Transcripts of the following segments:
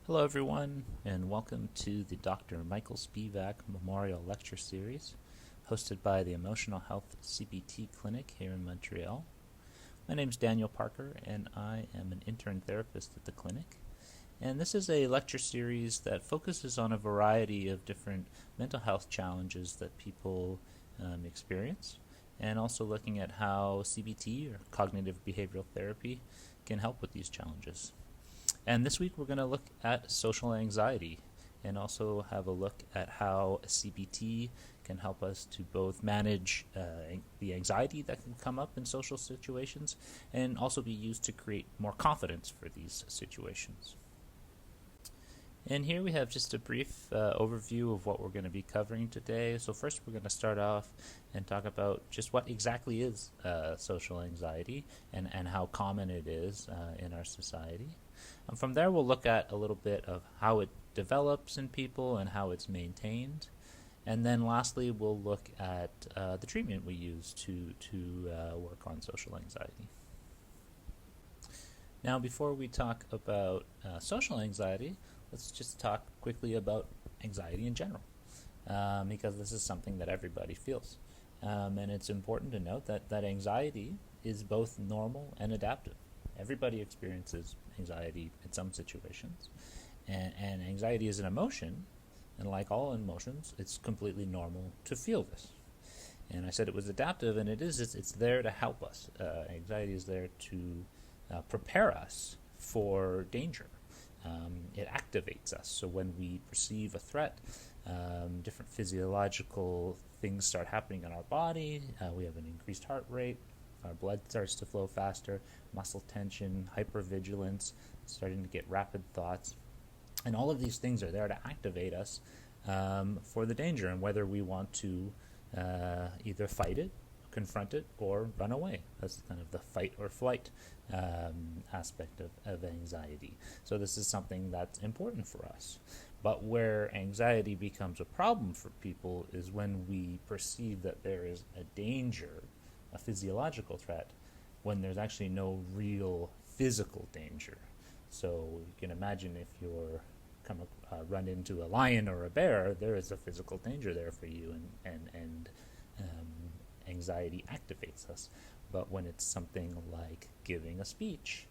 Hello, everyone, and welcome to the Dr. Michael Spevack Memorial Lecture Series, hosted by the Emotional Health CBT Clinic here in Montreal. My name is Daniel Parker, and I am an intern therapist at the clinic. And this is a lecture series that focuses on a variety of different mental health challenges that people experience, and also looking at how CBT, or cognitive behavioral therapy, can help with these challenges. And this week we're going to look at social anxiety and also have a look at how CBT can help us to both manage the anxiety that can come up in social situations and also be used to create more confidence for these situations. And here we have just a brief overview of what we're going to be covering today. So first we're going to start off and talk about just what exactly is social anxiety and how common it is in our society. And from there we'll look at a little bit of how it develops in people and how it's maintained. And then lastly we'll look at the treatment we use to work on social anxiety. Now before we talk about social anxiety, let's just talk quickly about anxiety in general, because this is something that everybody feels. And it's important to note that anxiety is both normal and adaptive. Everybody experiences anxiety in some situations, and anxiety is an emotion, and like all emotions, it's completely normal to feel this. And I said it was adaptive, and it's there to help us. Anxiety is there to prepare us for danger. It activates us, so when we perceive a threat, different physiological things start happening in our body. We have an increased heart rate, our blood starts to flow faster, muscle tension, hypervigilance, starting to get rapid thoughts. And all of these things are there to activate us for the danger, and whether we want to either fight it, confront it, or run away. That's kind of the fight or flight aspect of anxiety. So this is something that's important for us. But where anxiety becomes a problem for people is when we perceive that there is a danger, a physiological threat, when there's actually no real physical danger. So you can imagine if you're run into a lion or a bear, there is a physical danger there for you, and anxiety activates us. But when it's something like giving a speech,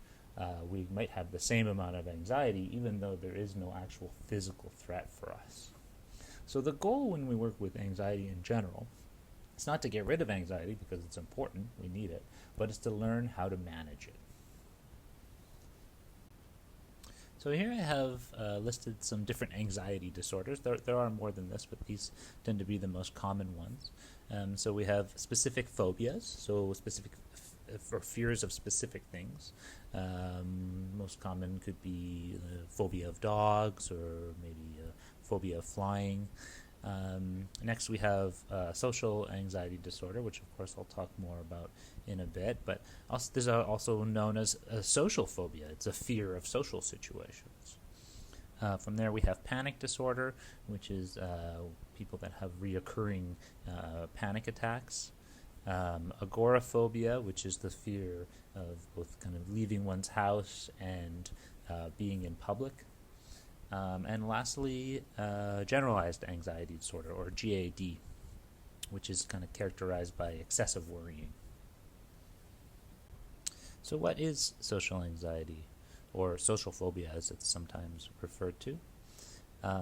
we might have the same amount of anxiety even though there is no actual physical threat for us. So the goal when we work with anxiety in general, it's not to get rid of anxiety because it's important, we need it, but it's to learn how to manage it. So here I have listed some different anxiety disorders. There are more than this, but these tend to be the most common ones. So we have specific phobias, so specific for fears of specific things. Most common could be phobia of dogs, or maybe phobia of flying. Next we have social anxiety disorder, which of course I'll talk more about in a bit, but this is also known as a social phobia. It's a fear of social situations. From there we have panic disorder, which is people that have reoccurring panic attacks. Agoraphobia, which is the fear of both kind of leaving one's house and being in public. And lastly, generalized anxiety disorder, or GAD, which is kind of characterized by excessive worrying. So what is social anxiety, or social phobia as it's sometimes referred to?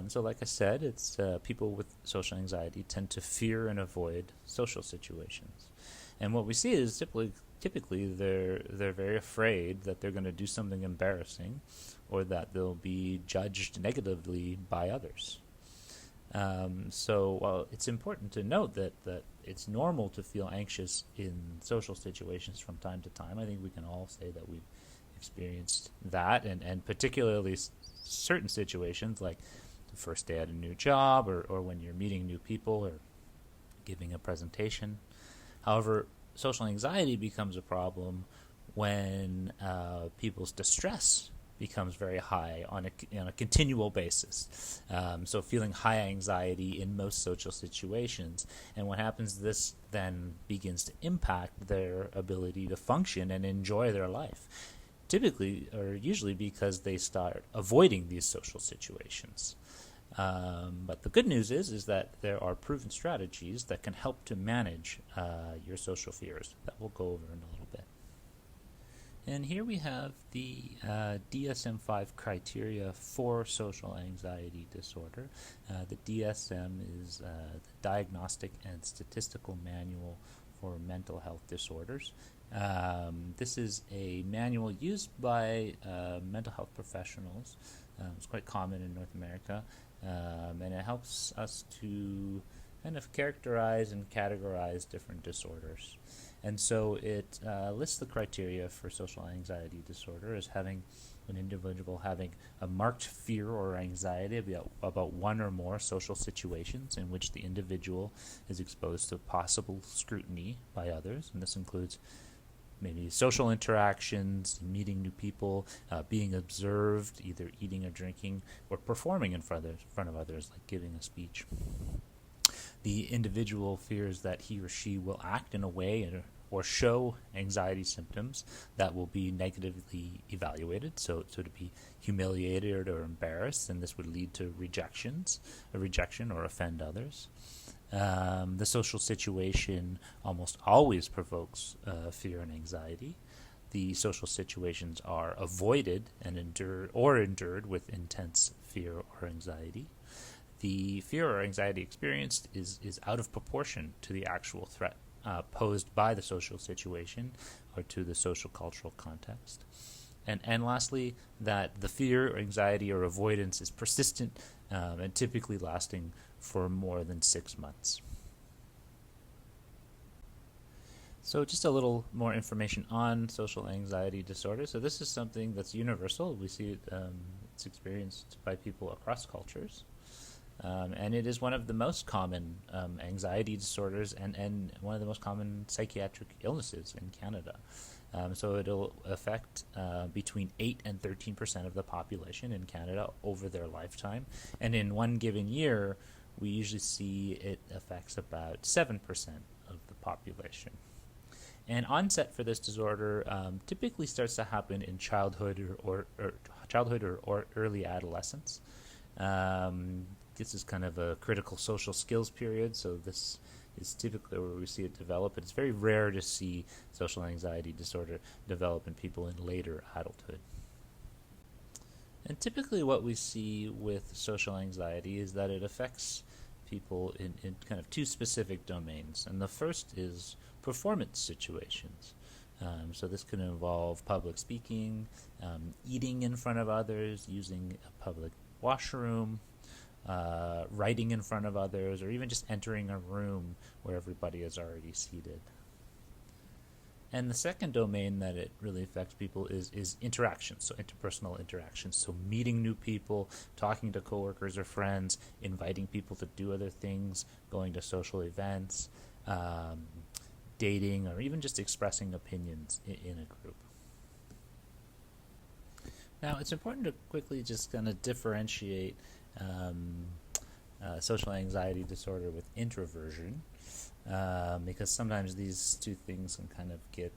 So like I said, it's people with social anxiety tend to fear and avoid social situations. And what we see is typically they're very afraid that they're going to do something embarrassing, or that they'll be judged negatively by others. So while it's important to note that it's normal to feel anxious in social situations from time to time, I think we can all say that we've experienced that, and particularly certain situations like the first day at a new job, or when you're meeting new people or giving a presentation. However, social anxiety becomes a problem when people's distress becomes very high on a continual basis. So feeling high anxiety in most social situations. And what happens, this then begins to impact their ability to function and enjoy their life. typically or usually because they start avoiding these social situations. But the good news is that there are proven strategies that can help to manage your social fears that we'll go over in a little bit. And here we have the DSM-5 criteria for social anxiety disorder. The DSM is the Diagnostic and Statistical Manual for Mental Health Disorders. This is a manual used by mental health professionals. It's quite common in North America, and it helps us to kind of characterize and categorize different disorders. And so it lists the criteria for social anxiety disorder as having an individual having a marked fear or anxiety about one or more social situations in which the individual is exposed to possible scrutiny by others. And this includes maybe social interactions, meeting new people, being observed, either eating or drinking, or performing in front of others, like giving a speech. The individual fears that he or she will act in a way or show anxiety symptoms that will be negatively evaluated, so to be humiliated or embarrassed, and this would lead to rejection or offend others. The social situation almost always provokes fear and anxiety. The social situations are avoided and endured with intense fear or anxiety. The fear or anxiety experienced is out of proportion to the actual threat posed by the social situation or to the social cultural context. And lastly, that the fear or anxiety or avoidance is persistent and typically lasting for more than 6 months. So just a little more information on social anxiety disorder. So this is something that's universal. We see it, it's experienced by people across cultures. And it is one of the most common anxiety disorders and one of the most common psychiatric illnesses in Canada. So it'll affect between 8 and 13% of the population in Canada over their lifetime. And in one given year, we usually see it affects about 7% of the population. And onset for this disorder typically starts to happen in childhood or early adolescence. This is kind of a critical social skills period, so this is typically where we see it develop. It's very rare to see social anxiety disorder develop in people in later adulthood. And typically what we see with social anxiety is that it affects people in kind of two specific domains. And the first is performance situations. So this can involve public speaking, eating in front of others, using a public washroom, writing in front of others, or even just entering a room where everybody is already seated. And the second domain that it really affects people is interactions, so interpersonal interactions. So meeting new people, talking to coworkers or friends, inviting people to do other things, going to social events, dating, or even just expressing opinions in a group. Now, it's important to quickly just kind of differentiate social anxiety disorder with introversion, because sometimes these two things can kind of get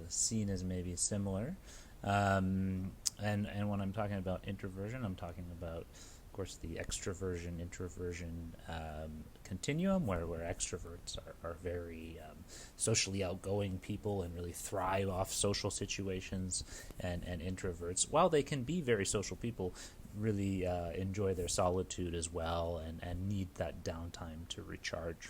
seen as maybe similar. And when I'm talking about introversion, I'm talking about, of course, the extroversion-introversion continuum, where extroverts are very socially outgoing people and really thrive off social situations, and introverts, while they can be very social people, really enjoy their solitude as well and need that downtime to recharge.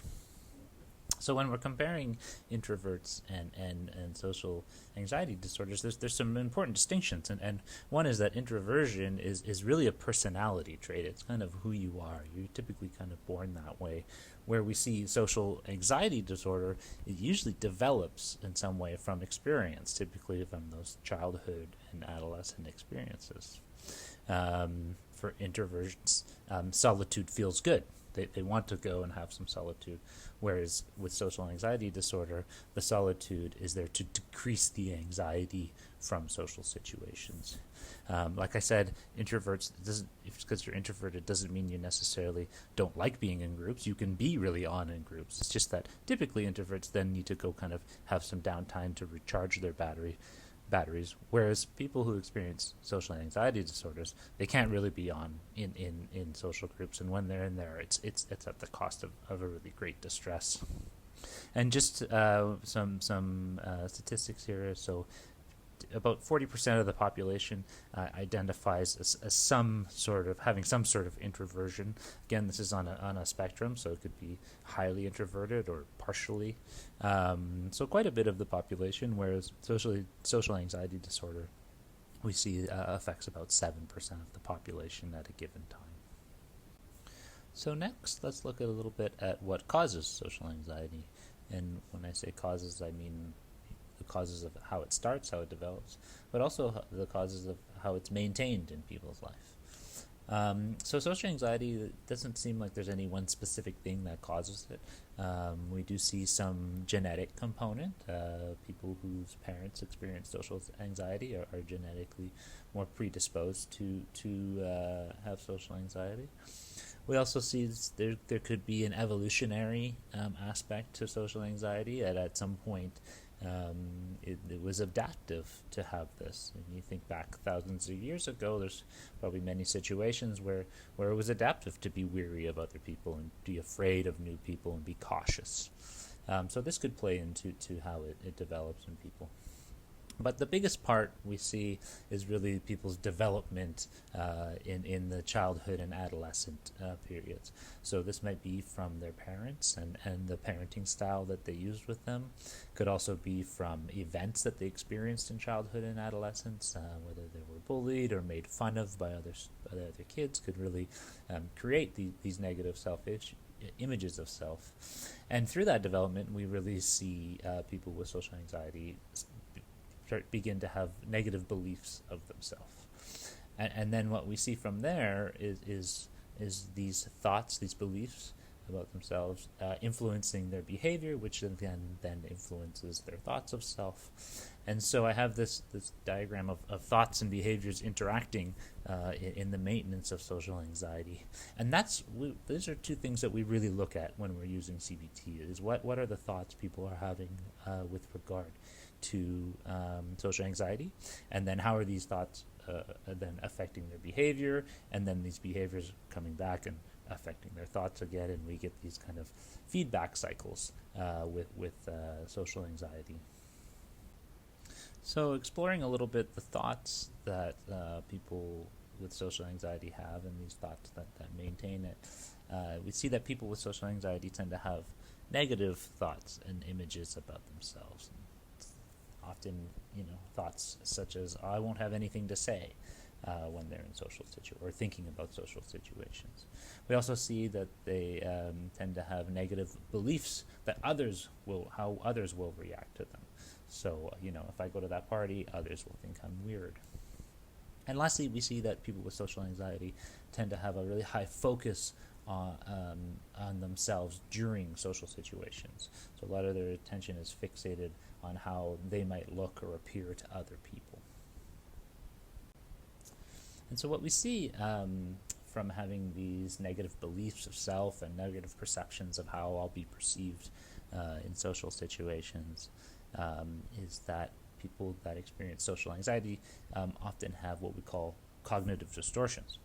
So when we're comparing introverts and social anxiety disorders, there's some important distinctions. And one is that introversion is really a personality trait. It's kind of who you are. You're typically kind of born that way. Where we see social anxiety disorder, it usually develops in some way from experience, typically from those childhood and adolescent experiences. For introverts, solitude feels good. They want to go and have some solitude, whereas with social anxiety disorder, the solitude is there to decrease the anxiety from social situations. Like I said, introverts, because you're introverted doesn't mean you necessarily don't like being in groups. You can be really on in groups. It's just that typically introverts then need to go kind of have some downtime to recharge their battery batteries, whereas people who experience social anxiety disorders, they can't really be on in social groups, and when they're in there, it's at the cost of a really great distress. And just some statistics here. So about 40% of the population identifies as some sort of having some sort of introversion. Again, this is on a spectrum, so it could be highly introverted or partially. So quite a bit of the population, whereas social anxiety disorder, we see affects about 7% of the population at a given time. So next, let's look a little bit at what causes social anxiety. And when I say causes, I mean the causes of how it starts, how it develops, but also the causes of how it's maintained in people's life. So social anxiety, it doesn't seem like there's any one specific thing that causes it. We do see some genetic component. People whose parents experience social anxiety are genetically more predisposed to have social anxiety. We also see there could be an evolutionary aspect to social anxiety. At some point, it was adaptive to have this. And you think back thousands of years ago, there's probably many situations where it was adaptive to be weary of other people and be afraid of new people and be cautious. So this could play into how it develops in people. But the biggest part we see is really people's development in the childhood and adolescent periods. So this might be from their parents and the parenting style that they used with them. Could also be from events that they experienced in childhood and adolescence, whether they were bullied or made fun of by other kids, could really create these negative images of self. And through that development, we really see people with social anxiety begin to have negative beliefs of themselves. And then what we see from there is these thoughts, these beliefs about themselves influencing their behavior, which then influences their thoughts of self. And so I have this diagram of thoughts and behaviors interacting in the maintenance of social anxiety. And these are two things that we really look at when we're using CBT, is what are the thoughts people are having with regard to social anxiety, and then how are these thoughts then affecting their behavior, and then these behaviors coming back and affecting their thoughts again, and we get these kind of feedback cycles with social anxiety. So exploring a little bit the thoughts that people with social anxiety have and these thoughts that maintain it, we see that people with social anxiety tend to have negative thoughts and images about themselves. Often, thoughts such as, I won't have anything to say when they're in social situations or thinking about social situations. We also see that they tend to have negative beliefs that how others will react to them. So, if I go to that party, others will think I'm weird. And lastly, we see that people with social anxiety tend to have a really high focus on themselves during social situations. So a lot of their attention is fixated on how they might look or appear to other people. And so what we see from having these negative beliefs of self and negative perceptions of how I'll be perceived in social situations is that people that experience social anxiety often have what we call cognitive distortions.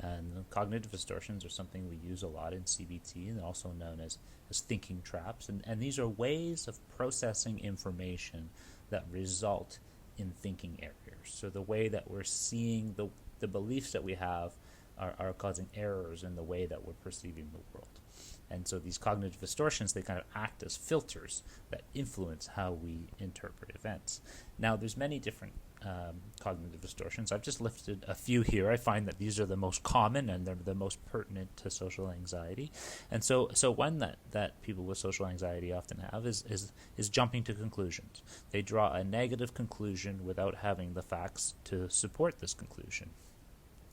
And cognitive distortions are something we use a lot in CBT, and also known as thinking traps. And these are ways of processing information that result in thinking errors. So the way that we're seeing the beliefs that we have are causing errors in the way that we're perceiving the world. And so these cognitive distortions, they kind of act as filters that influence how we interpret events. Now, there's many different cognitive distortions. I've just listed a few here. I find that these are the most common and they're the most pertinent to social anxiety. And so one that people with social anxiety often have is jumping to conclusions. They draw a negative conclusion without having the facts to support this conclusion.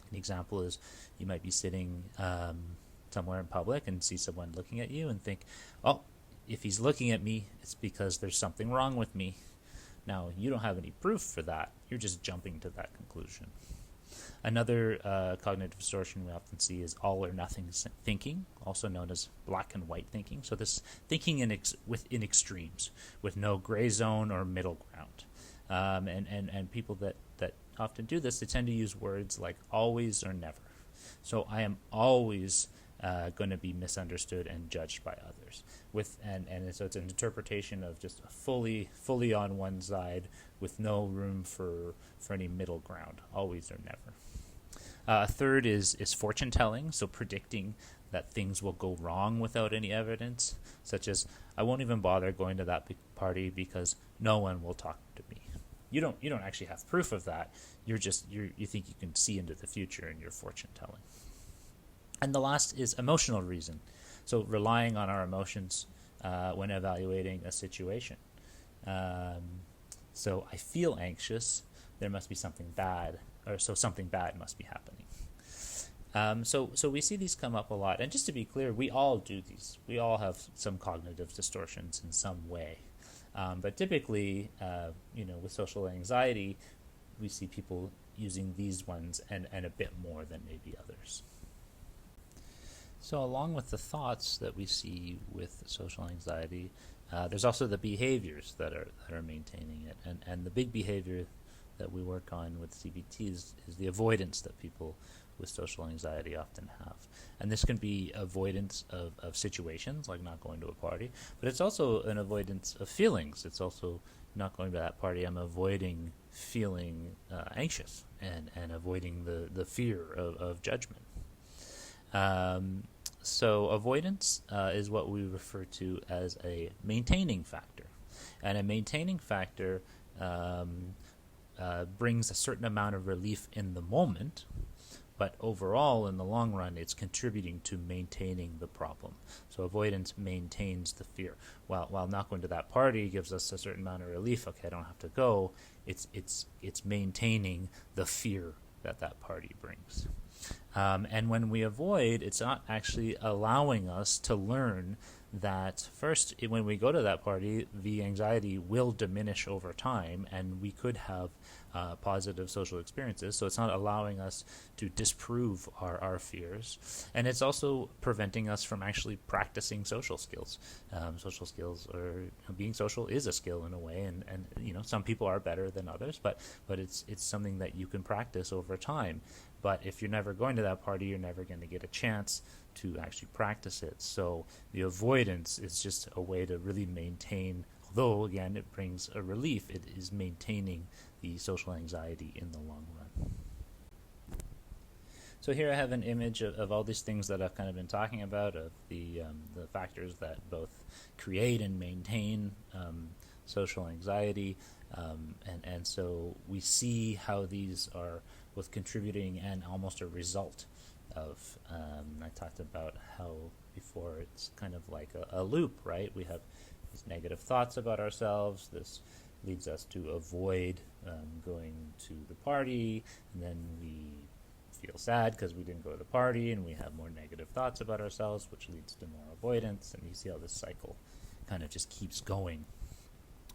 An example is you might be sitting somewhere in public and see someone looking at you and think, oh, if he's looking at me, it's because there's something wrong with me. Now, you don't have any proof for that. You're just jumping to that conclusion. Another cognitive distortion we often see is all or nothing thinking, also known as black and white thinking. So this thinking in extremes with no gray zone or middle ground. And people that often do this, they tend to use words like always or never. So I am always going to be misunderstood and judged by others. So it's an interpretation of just fully on one side with no room for any middle ground, always or never. A third is fortune telling, so predicting that things will go wrong without any evidence, such as I won't even bother going to that party because no one will talk to me. You don't actually have proof of that. You think you can see into the future and you're fortune telling. And the last is emotional reason, so relying on our emotions when evaluating a situation. So I feel anxious, there must be something bad, or so something bad must be happening. So we see these come up a lot. And just to be clear, we all do these. We all have some cognitive distortions in some way. But typically, with social anxiety, we see people using these ones and a bit more than maybe others. So along with the thoughts that we see with social anxiety, there's also the behaviors that are maintaining it. And the big behavior that we work on with CBT is the avoidance that people with social anxiety often have. And this can be avoidance of situations, like not going to a party, but it's also an avoidance of feelings. It's also not going to that party. I'm avoiding feeling anxious and avoiding the fear of judgment. So avoidance is what we refer to as a maintaining factor. And a maintaining factor brings a certain amount of relief in the moment, but overall, in the long run, it's contributing to maintaining the problem. So avoidance maintains the fear. While not going to that party gives us a certain amount of relief, okay, I don't have to go, it's maintaining the fear that party brings. And when we avoid, it's not actually allowing us to learn that first, when we go to that party, the anxiety will diminish over time, and we could have positive social experiences. So it's not allowing us to disprove our fears. And it's also preventing us from actually practicing social skills. Social skills, or being social is a skill in a way, and some people are better than others, but it's something that you can practice over time. But if you're never going to that party, you're never going to get a chance to actually practice it. So the avoidance is just a way to really maintain, although, again, it brings a relief, it is maintaining the social anxiety in the long run. So here I have an image of all these things that I've kind of been talking about, of the factors that both create and maintain social anxiety. And so we see how these are both contributing and almost a result of, I talked about how before it's kind of like a loop, right? We have these negative thoughts about ourselves. This leads us to avoid going to the party, and then we feel sad because we didn't go to the party, and we have more negative thoughts about ourselves, which leads to more avoidance, and you see how this cycle kind of just keeps going.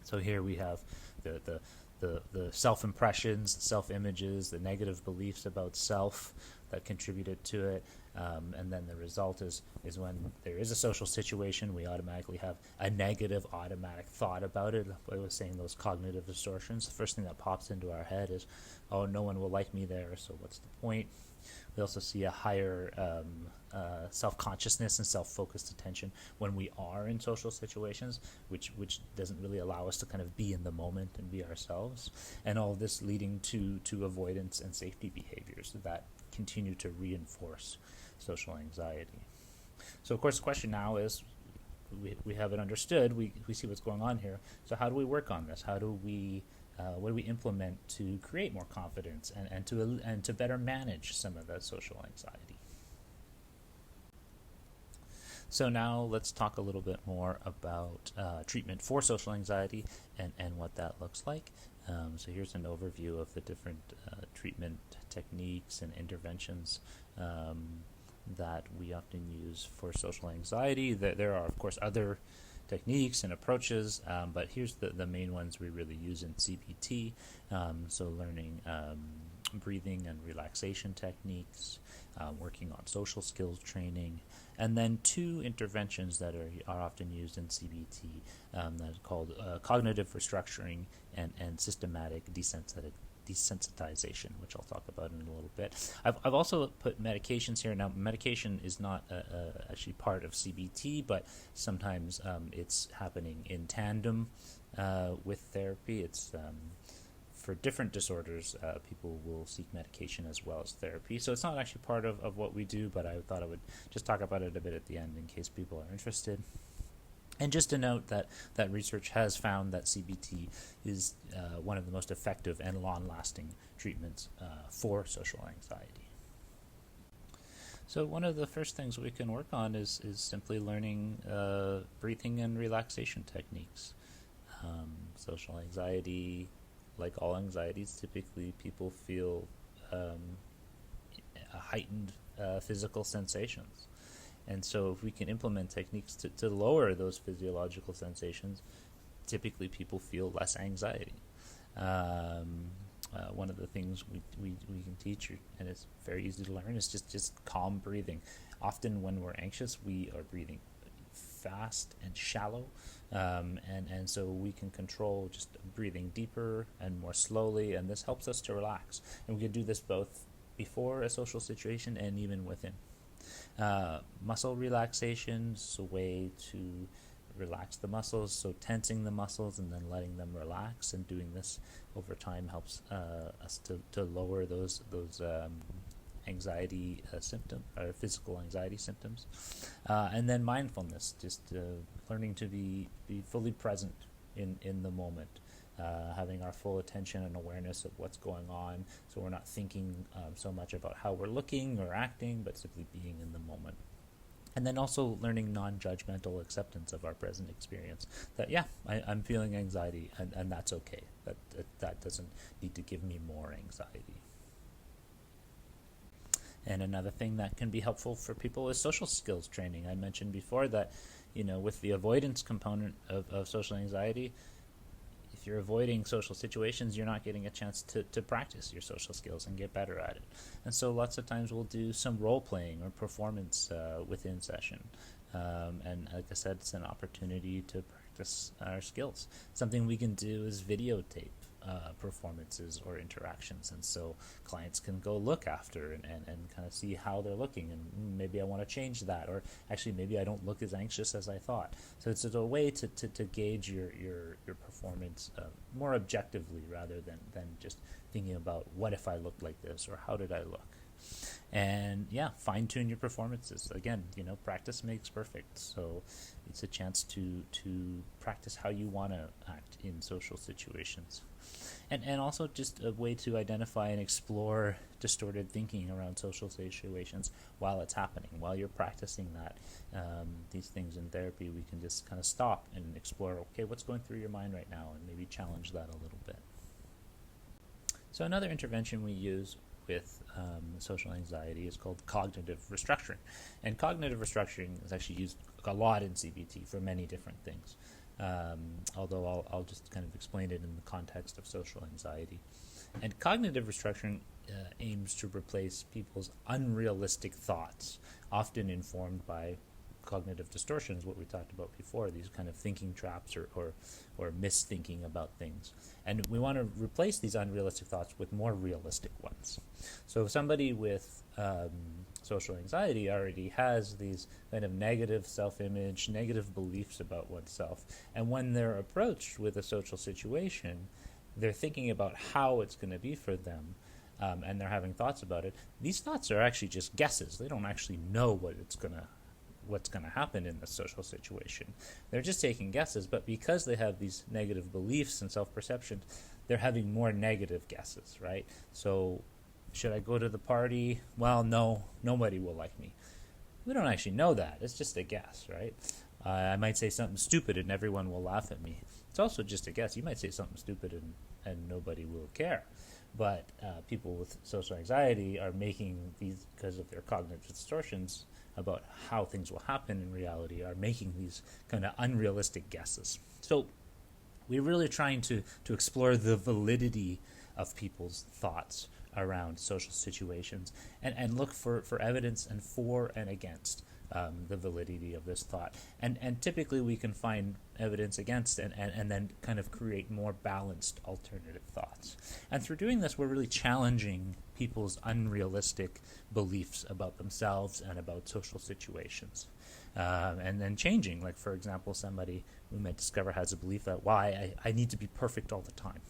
So here we have the self-impressions, self-images, the negative beliefs about self that contributed to it, and then the result is when there is a social situation, we automatically have a negative automatic thought about it. I was saying those cognitive distortions. The first thing that pops into our head is, oh, no one will like me there, so what's the point? We also see a higher self-consciousness and self-focused attention when we are in social situations, which doesn't really allow us to kind of be in the moment and be ourselves. And all this leading to avoidance and safety behaviors that continue to reinforce social anxiety. So, of course, the question now is, we have it understood, we see what's going on here, so how do we work on this? What do we implement to create more confidence and to better manage some of that social anxiety? So now let's talk a little bit more about treatment for social anxiety and what that looks like. So here's an overview of the different treatment techniques and interventions that we often use for social anxiety. There are, of course, other techniques and approaches, but here's the main ones we really use in CBT. So learning breathing and relaxation techniques, working on social skills training, and then 2 interventions that are often used in CBT that are called cognitive restructuring and systematic desensitization, which I'll talk about in a little bit. I've also put medications here. Now, medication is not actually part of CBT, but sometimes it's happening in tandem with therapy. It's for different disorders, people will seek medication as well as therapy. So it's not actually part of what we do, but I thought I would just talk about it a bit at the end in case people are interested. And just to note that research has found that CBT is one of the most effective and long-lasting treatments for social anxiety. So one of the first things we can work on is simply learning breathing and relaxation techniques. Social anxiety, like all anxieties, typically people feel heightened physical sensations. And so if we can implement techniques to lower those physiological sensations, typically people feel less anxiety. One of the things we can teach, and it's very easy to learn, is just calm breathing. Often when we're anxious, we are breathing fast and shallow, and so we can control just breathing deeper and more slowly, and this helps us to relax. And we can do this both before a social situation and even within. Muscle relaxation is a way to relax the muscles, so tensing the muscles and then letting them relax, and doing this over time helps us to lower those anxiety symptoms, or physical anxiety symptoms. And then mindfulness, just learning to be fully present in the moment, having our full attention and awareness of what's going on, so we're not thinking so much about how we're looking or acting, but simply being in the moment. And then also learning non-judgmental acceptance of our present experience, that I'm feeling anxiety, and that's okay. That doesn't need to give me more anxiety. And another thing that can be helpful for people is social skills training. I mentioned before that, with the avoidance component of social anxiety, if you're avoiding social situations, you're not getting a chance to practice your social skills and get better at it. And so lots of times we'll do some role-playing or performance within session. And like I said, it's an opportunity to practice our skills. Something we can do is videotape performances or interactions, and so clients can go look after and kind of see how they're looking, and maybe I want to change that, or actually maybe I don't look as anxious as I thought. So it's a way to gauge your performance more objectively, rather than just thinking about what if I looked like this, or how did I look. And fine-tune your performances. Again, practice makes perfect, so it's a chance to practice how you want to act in social situations. And also just a way to identify and explore distorted thinking around social situations while it's happening. While you're practicing these things in therapy, we can just kind of stop and explore, okay, what's going through your mind right now, and maybe challenge that a little bit. So another intervention we use with social anxiety is called cognitive restructuring. And cognitive restructuring is actually used a lot in CBT for many different things, although I'll just kind of explain it in the context of social anxiety. And cognitive restructuring aims to replace people's unrealistic thoughts, often informed by cognitive distortions, what we talked about before, these kind of thinking traps or misthinking about things. And we want to replace these unrealistic thoughts with more realistic ones. So somebody with social anxiety already has these kind of negative self-image, negative beliefs about oneself. And when they're approached with a social situation, they're thinking about how it's going to be for them, and they're having thoughts about it. These thoughts are actually just guesses. They don't actually know what's going to happen in the social situation. They're just taking guesses, but because they have these negative beliefs and self-perception, they're having more negative guesses, right? So, should I go to the party? Well, no, nobody will like me. We don't actually know that. It's just a guess, right? I might say something stupid and everyone will laugh at me. It's also just a guess. You might say something stupid and nobody will care. But people with social anxiety are making these, because of their cognitive distortions about how things will happen in reality, are making these kind of unrealistic guesses. So we're really trying to explore the validity of people's thoughts around social situations, and look for evidence and for and against the validity of this thought. And typically we can find evidence against and then kind of create more balanced alternative thoughts. And through doing this, we're really challenging people's unrealistic beliefs about themselves and about social situations. And then changing, like for example, somebody we might discover has a belief that I need to be perfect all the time.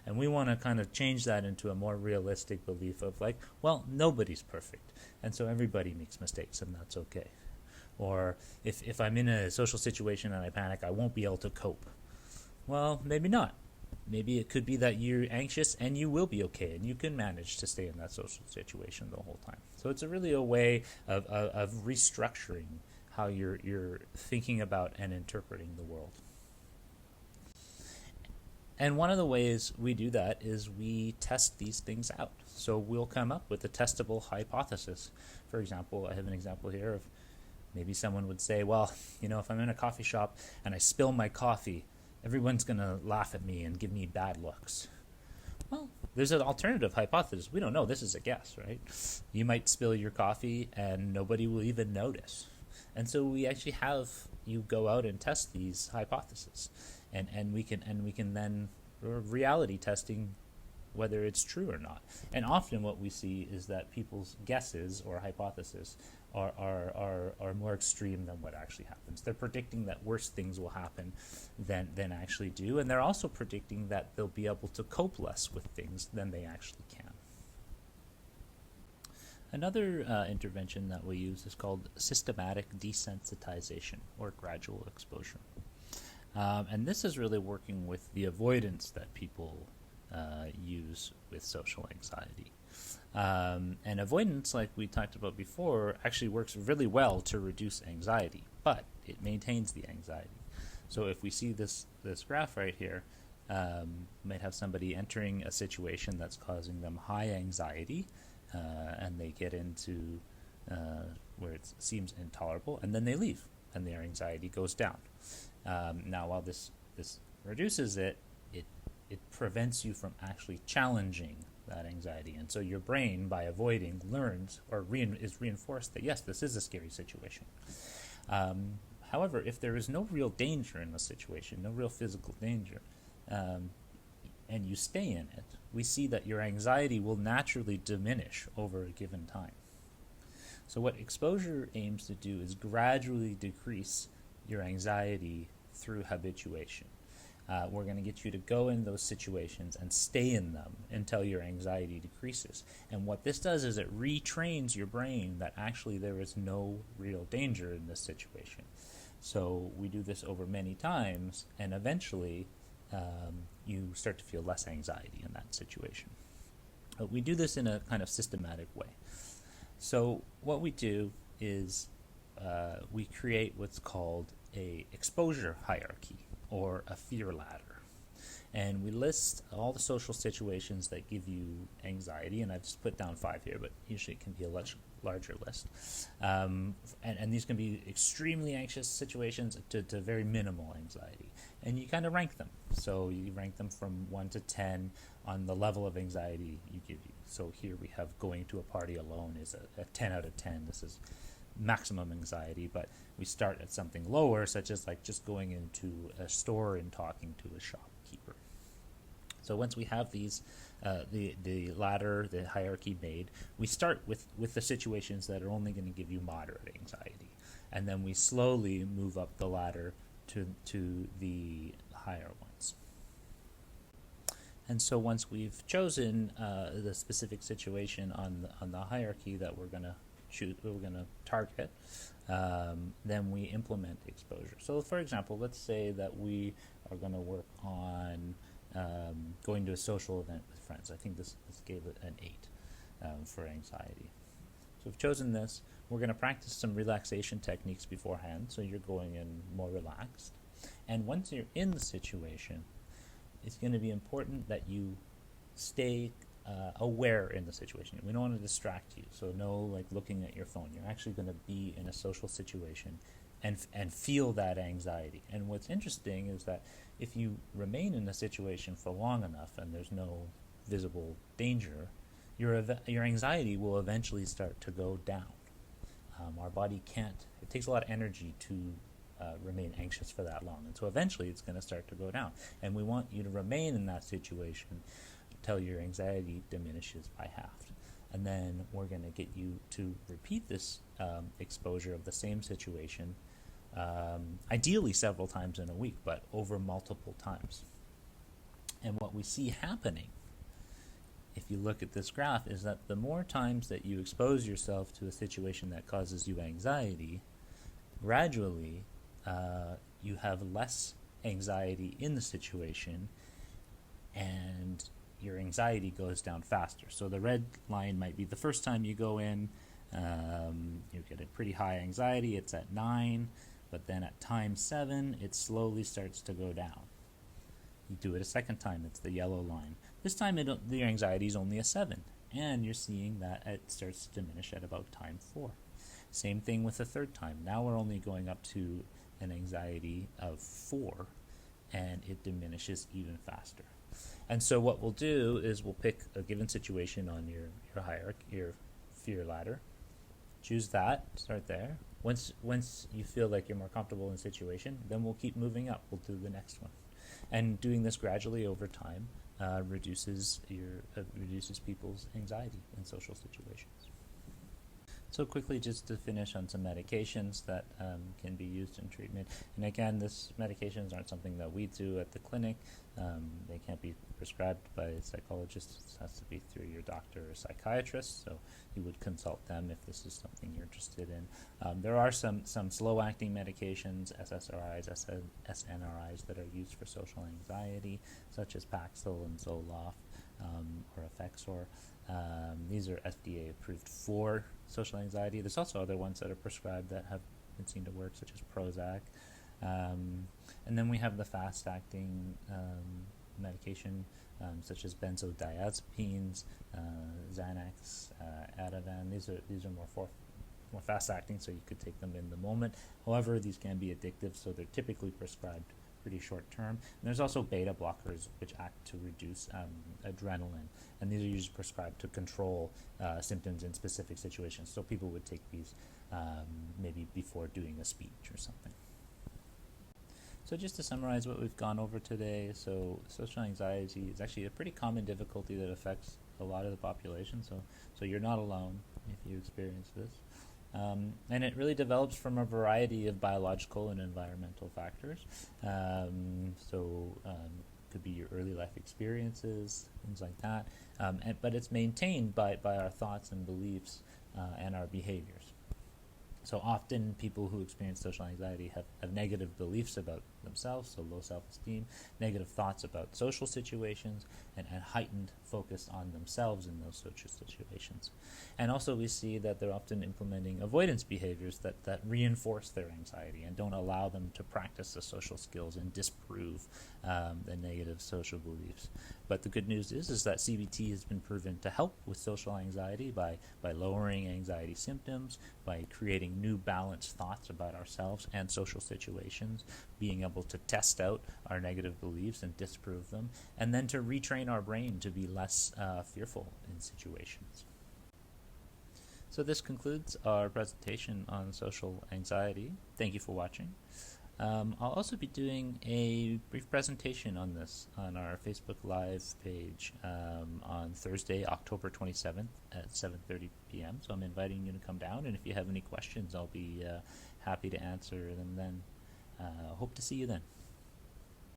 And we want to kind of change that into a more realistic belief of like, well, nobody's perfect. And so everybody makes mistakes and that's okay. Or if I'm in a social situation and I panic, I won't be able to cope. Well, maybe not. Maybe it could be that you're anxious and you will be okay and you can manage to stay in that social situation the whole time. So it's really a way of restructuring how you're thinking about and interpreting the world. And one of the ways we do that is we test these things out. So we'll come up with a testable hypothesis. For example, I have an example here of maybe someone would say, well, if I'm in a coffee shop and I spill my coffee, everyone's going to laugh at me and give me bad looks. Well, there's an alternative hypothesis. We don't know. This is a guess, right? You might spill your coffee and nobody will even notice. And so we actually have you go out and test these hypotheses. And we can then reality testing whether it's true or not. And often what we see is that people's guesses or hypotheses are more extreme than what actually happens. They're predicting that worse things will happen than actually do, and they're also predicting that they'll be able to cope less with things than they actually can. Another intervention that we use is called systematic desensitization or gradual exposure. And this is really working with the avoidance that people use with social anxiety. And avoidance, like we talked about before, actually works really well to reduce anxiety, but it maintains the anxiety. So if we see this graph right here, might have somebody entering a situation that's causing them high anxiety, and they get into where it seems intolerable, and then they leave, and their anxiety goes down. Now, while this reduces it prevents you from actually challenging that anxiety. And so your brain, by avoiding, learns or is reinforced that, yes, this is a scary situation. However, if there is no real danger in the situation, no real physical danger, and you stay in it, we see that your anxiety will naturally diminish over a given time. So what exposure aims to do is gradually decrease your anxiety through habituation. We're going to get you to go in those situations and stay in them until your anxiety decreases. And what this does is it retrains your brain that actually there is no real danger in this situation. So we do this over many times, and eventually you start to feel less anxiety in that situation. But we do this in a kind of systematic way. So what we do is we create what's called a exposure hierarchy, or a fear ladder. And we list all the social situations that give you anxiety, and I've just put down 5 here, but usually it can be a much larger list. And these can be extremely anxious situations to very minimal anxiety. And you kind of rank them. So you rank them from 1 to 10 on the level of anxiety you give you. So here we have going to a party alone is a 10 out of 10. This is maximum anxiety, but we start at something lower, such as like just going into a store and talking to a shopkeeper. So once we have these, the ladder, the hierarchy made, we start with the situations that are only going to give you moderate anxiety, and then we slowly move up the ladder to the higher ones. And so once we've chosen the specific situation on the hierarchy that we're going to target, then we implement exposure. So for example, let's say that we are going to work on going to a social event with friends. I think this gave it an 8 for anxiety. So we've chosen this. We're going to practice some relaxation techniques beforehand, so you're going in more relaxed. And once you're in the situation, it's going to be important that you stay aware in the situation. We don't want to distract you, so no like looking at your phone. You're actually going to be in a social situation and feel that anxiety. And what's interesting is that if you remain in a situation for long enough and there's no visible danger, your anxiety will eventually start to go down. Our body can't. It takes a lot of energy to remain anxious for that long, and so eventually it's going to start to go down. And we want you to remain in that situation until your anxiety diminishes by half. And then we're going to get you to repeat this exposure of the same situation, ideally several times in a week, but over multiple times. And what we see happening, if you look at this graph, is that the more times that you expose yourself to a situation that causes you anxiety, gradually you have less anxiety in the situation, and your anxiety goes down faster. So the red line might be the first time you go in, you get a pretty high anxiety, it's at 9, but then at time 7, it slowly starts to go down. You do it a second time, it's the yellow line. This time your anxiety is only a 7, and you're seeing that it starts to diminish at about time 4. Same thing with the third time. Now we're only going up to an anxiety of 4, and it diminishes even faster. And so what we'll do is we'll pick a given situation on your hierarchy, your fear ladder. Choose that, start there. Once you feel like you're more comfortable in the situation, then we'll keep moving up. We'll do the next one. And doing this gradually over time reduces people's anxiety in social situations. So quickly, just to finish on some medications that can be used in treatment. And again, these medications aren't something that we do at the clinic. They can't be prescribed by a psychologist. It has to be through your doctor or psychiatrist. So you would consult them if this is something you're interested in. There are some slow-acting medications, SSRIs, SNRIs, that are used for social anxiety, such as Paxil and Zoloft or Effexor. These are FDA approved for social anxiety. There's also other ones that are prescribed that have been seen to work, such as Prozac. And then we have the fast-acting medication, such as benzodiazepines, Xanax, Ativan. These are more fast-acting, so you could take them in the moment. However, these can be addictive, so they're typically prescribed pretty short term. And there's also beta blockers, which act to reduce adrenaline, and these are usually prescribed to control symptoms in specific situations. So people would take these maybe before doing a speech or something. So just to summarize what we've gone over today, so social anxiety is actually a pretty common difficulty that affects a lot of the population, so you're not alone if you experience this. And it really develops from a variety of biological and environmental factors. Could be your early life experiences, things like that. But it's maintained by our thoughts and beliefs and our behaviors. So often people who experience social anxiety have negative beliefs about themselves, so low self-esteem, negative thoughts about social situations, and heightened focus on themselves in those social situations. And also we see that they're often implementing avoidance behaviors that reinforce their anxiety and don't allow them to practice the social skills and disprove the negative social beliefs. But the good news is that CBT has been proven to help with social anxiety by lowering anxiety symptoms, by creating new balanced thoughts about ourselves and social situations, being able to test out our negative beliefs and disprove them, and then to retrain our brain to be less fearful in situations. So this concludes our presentation on social anxiety. Thank you for watching. I'll also be doing a brief presentation on this on our Facebook Live page on Thursday, October 27th at 7:30 p.m. So I'm inviting you to come down, and if you have any questions, I'll be happy to answer them then. Hope to see you then.